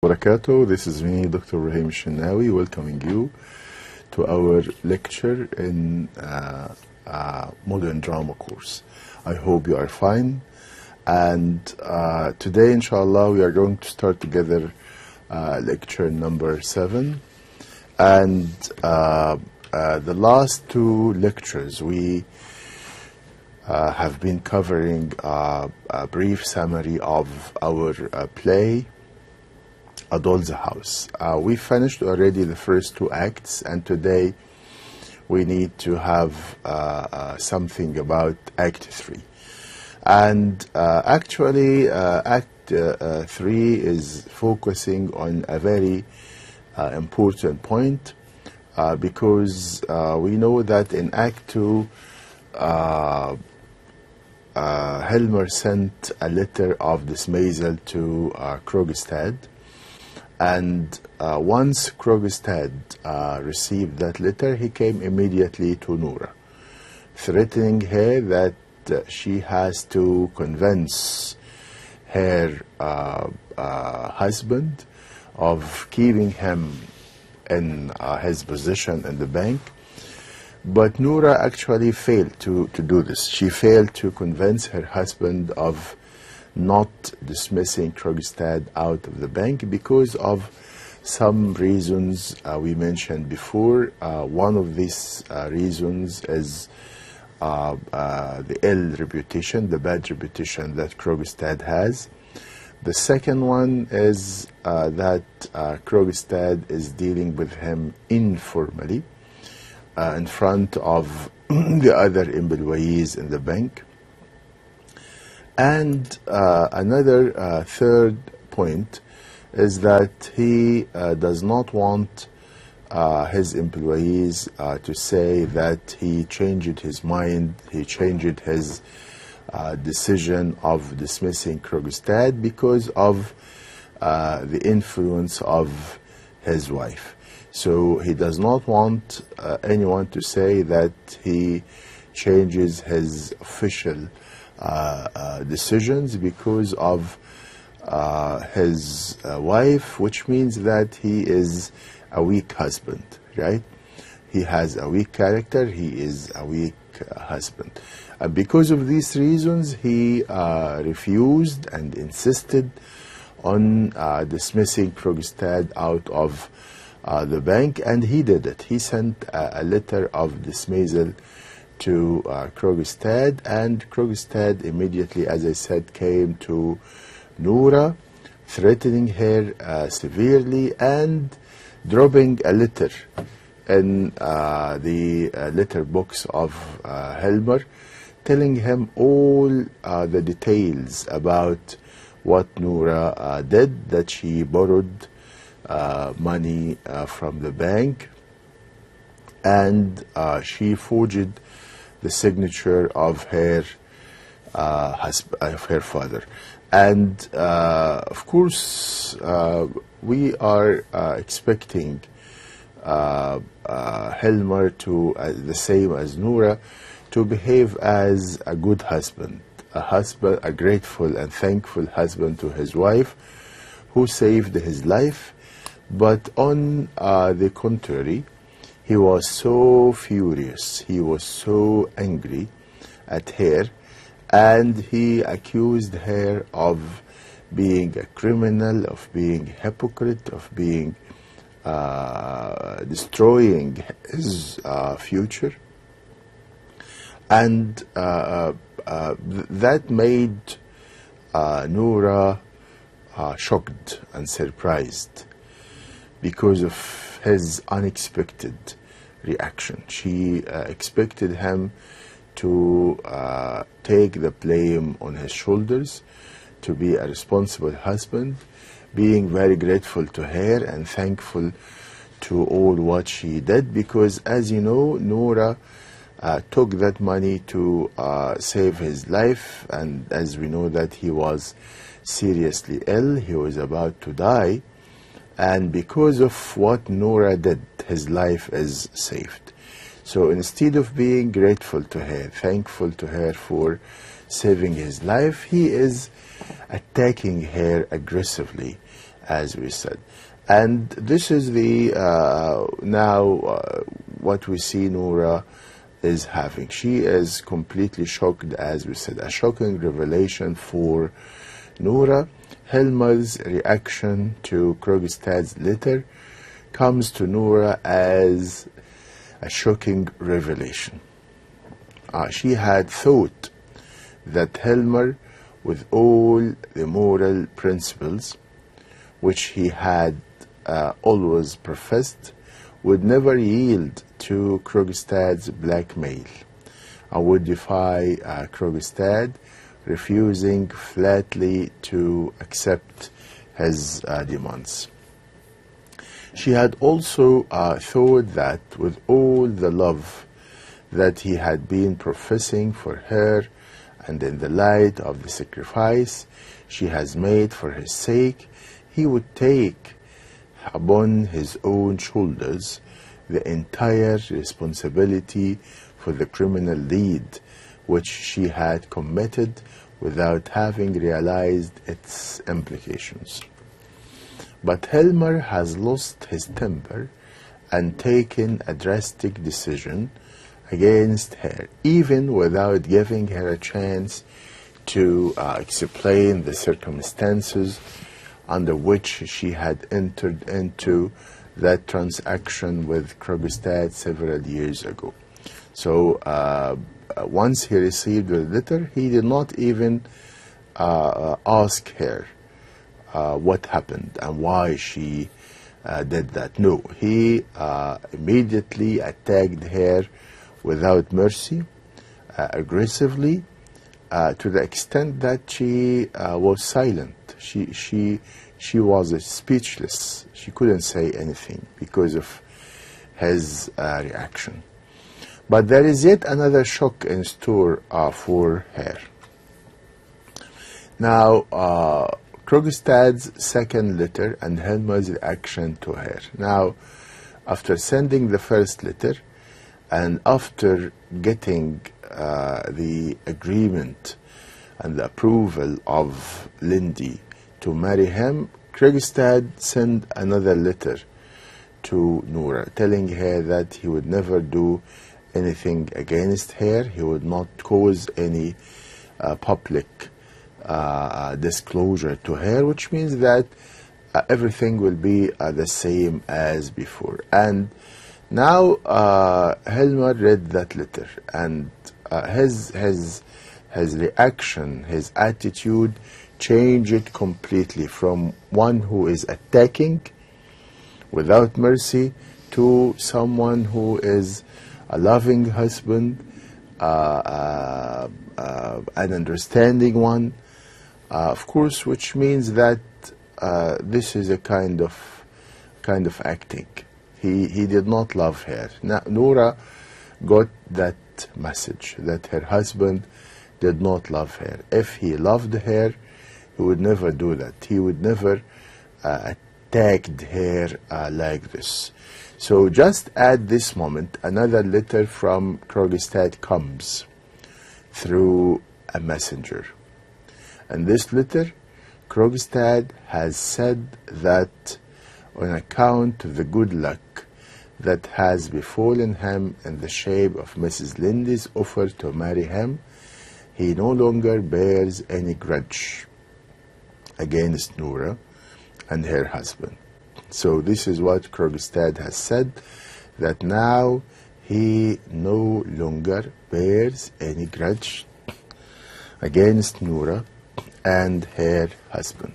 Barakatuh. This is me, Dr. Rahim Shinawi, welcoming you to our lecture in modern drama course. I hope you are fine. And today, inshallah, we are going to start together lecture number 7. And the last 2 lectures, we have been covering a brief summary of our play, A Doll's House. We finished already the first 2 acts, and today we need to have something about Act 3. And actually, Act 3 is focusing on a very important point because we know that in Act 2, Helmer sent a letter of dismissal to Krogstad. And once Krogstad received that letter, he came immediately to Noura, threatening her that she has to convince her husband of keeping him in his position in the bank. But Noura actually failed to do this. She failed to convince her husband of not dismissing Krogstad out of the bank because of some reasons we mentioned before. One of these reasons is the ill reputation, the bad reputation that Krogstad has. The second one is that Krogstad is dealing with him informally in front of the other employees in the bank. And another third point is that he does not want his employees to say that he changed his mind, he changed his decision of dismissing Krogstad because of the influence of his wife. So he does not want anyone to say that he changes his official decisions because of his wife, which means that he is a weak husband, right? He has a weak character, he is a weak husband. And because of these reasons, he refused and insisted on dismissing Krogstad out of the bank, and he did it. He sent a letter of dismissal to Krogstad, and Krogstad immediately, as I said, came to Noura, threatening her severely and dropping a letter in the letter box of Helmer, telling him all the details about what Noura did, that she borrowed money from the bank, and she forged the signature of her father. And of course, we are expecting Helmer to, the same as Noura, to behave as a good husband, a grateful and thankful husband to his wife who saved his life. But on the contrary, he was so furious, he was so angry at her, and he accused her of being a criminal, of being a hypocrite, of being destroying his future. And that made Noura shocked and surprised because of his unexpected reaction. She expected him to take the blame on his shoulders, to be a responsible husband, being very grateful to her and thankful to all what she did, because as you know, Noura took that money to save his life, and as we know that he was seriously ill, he was about to die, and because of what Noura did, his life is saved. So instead of being grateful to her, thankful to her for saving his life, he is attacking her aggressively as we said. And this is the what we see Noura is having. She is completely shocked, as we said, a shocking revelation for Noura. Helmer's reaction to Krogstad's letter comes to Noura as a shocking revelation. She had thought that Helmer, with all the moral principles which he had always professed, would never yield to Krogstad's blackmail. I would defy Krogstad, refusing flatly to accept his demands. She had also thought that with all the love that he had been professing for her, and in the light of the sacrifice she has made for his sake, he would take upon his own shoulders the entire responsibility for the criminal deed which she had committed without having realized its implications. But Helmer has lost his temper and taken a drastic decision against her, even without giving her a chance to explain the circumstances under which she had entered into that transaction with Krogstad several years ago. So once he received the letter, he did not even ask her what happened and why she did that. No, he immediately attacked her without mercy, aggressively, to the extent that she was silent. She was speechless. She couldn't say anything because of his reaction. But there is yet another shock in store for her. Now, Krogstad's second letter and Helmer's reaction to her. Now, after sending the first letter and after getting the agreement and the approval of Lindy to marry him, Krogstad sent another letter to Noura, telling her that he would never do anything against her. He would not cause any public disclosure to her, which means that everything will be the same as before. And now Helmer read that letter, and his reaction, his attitude changed completely from one who is attacking without mercy to someone who is a loving husband, an understanding one, of course, which means that this is a kind of acting. He did not love her. Now, Noura got that message that her husband did not love her. If he loved her, he would never do that. He would never attack her like this. So just at this moment, another letter from Krogstad comes through a messenger. And this letter, Krogstad has said that on account of the good luck that has befallen him in the shape of Mrs. Lindy's offer to marry him, he no longer bears any grudge against Noura and her husband. So this is what Krogstad has said, that now he no longer bears any grudge against Noura and her husband.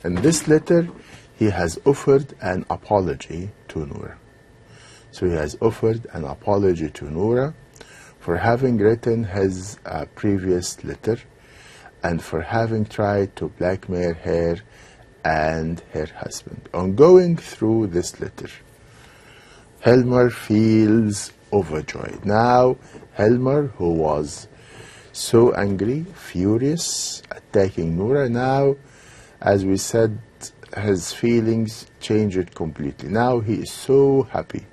In this letter, he has offered an apology to Noura. So he has offered an apology to Noura for having written his previous letter and for having tried to blackmail her and her husband. On going through this letter, Helmer feels overjoyed. Now, Helmer, who was so angry, furious, attacking Noura, now, as we said, his feelings changed completely. Now he is so happy.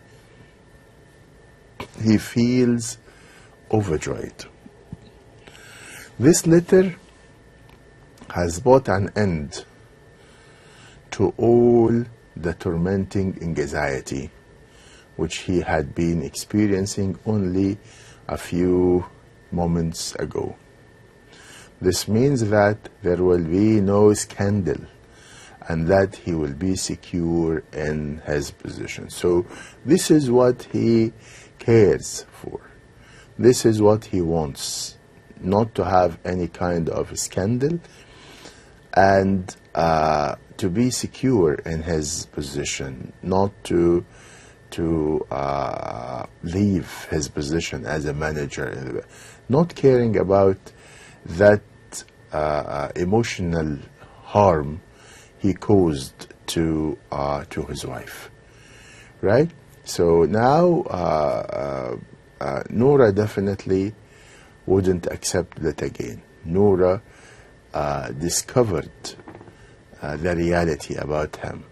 He feels overjoyed. This letter has brought an end to all the tormenting anxiety which he had been experiencing only a few moments ago. This means that there will be no scandal and that he will be secure in his position. So this is what he cares for. This is what he wants, not to have any kind of scandal, and to be secure in his position, not to leave his position as a manager, not caring about that emotional harm he caused to his wife, right? So now Noura definitely wouldn't accept that again. Noura discovered the reality about him.